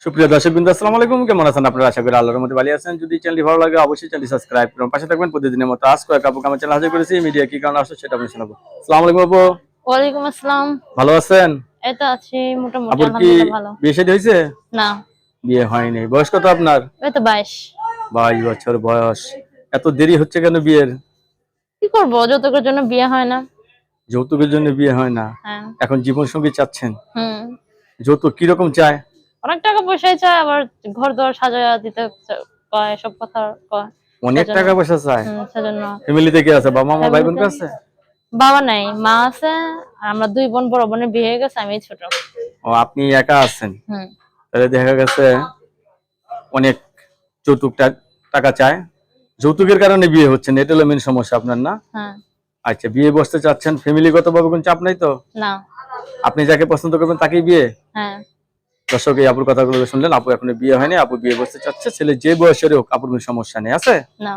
সুপ্রিয় দর্শকবৃন্দ, আসসালামু আলাইকুম। কেমন আছেন আপনারা? আশা করি আল্লাহর রহমতে ভালো আছেন। যদি চ্যানেলটি ভালো লাগে অবশ্যই চ্যানেলটি সাবস্ক্রাইব করুন, পাশে থাকবেন। প্রতিদিনের মতো আজ কয়েক আপুকে আমার চ্যানেল হাজির করেছি। মিডিয়া কি কারণে আসছে সেটা আপনি শোনাবো। আসসালামু আলাইকুম আপু, ওয়ালাইকুম আসসালাম। ভালো আছেন? এই তো আছি মোটামুটি, আপুর কি আলহামদুলিল্লাহ ভালো। বিয়ে শাদী হয়েছে? না, বিয়ে হয়নি। বয়স কত আপনার? এই তো 22। 22 বছর বয়স। এত দেরি হচ্ছে কেন বিয়ের? কি করব, যৌতুকের জন্য বিয়ে হয় না। যৌতুকের জন্য বিয়ে হয় না? হ্যাঁ। এখন জীবন সঙ্গী চাচ্ছেন? হুম। যৌতুক কিরকম চায়? অনেক টাকা পয়সাই চায়, আবার ঘর দর সাজায়া দিতে কয়, সব কথা কয়। অনেক সেজন্য টাকা পয়সা চায়? সেজন্য ফ্যামিলিতে কে আছে? বাবা মা ভাই বোন ফ্যামিলিতে আছে? বাবা নাই, মা আছে। আর আমরা দুই বোন, বড় বোনের বিয়ে হয়ে গেছে, আমি ছোট। ও, আপনি একা আছেন? হুম। তাহলে দেখা গেছে অনেক যৌতুক টাকা চায়। যৌতুকের কারণে বিয়ে হচ্ছে না, এটা হলো মেন সমস্যা আপনার, না? হ্যাঁ। আচ্ছা, বিয়ে বসতে চাচ্ছেন, ফ্যামিলিগত ভাবে কোনো চাপ নাই তো? না। আপনি যাকে পছন্দ করবেন তাকেই বিয়ে? হ্যাঁ। দর্শক, এই আপুর কথাগুলো শুনলেন। আপু এখনো বিয়ে হয়নি, আপু বিয়ে বসতে চাচ্ছে। ছেলে যে বয়সের হোক, আপুর কোনো সমস্যা নেই, আছে? না।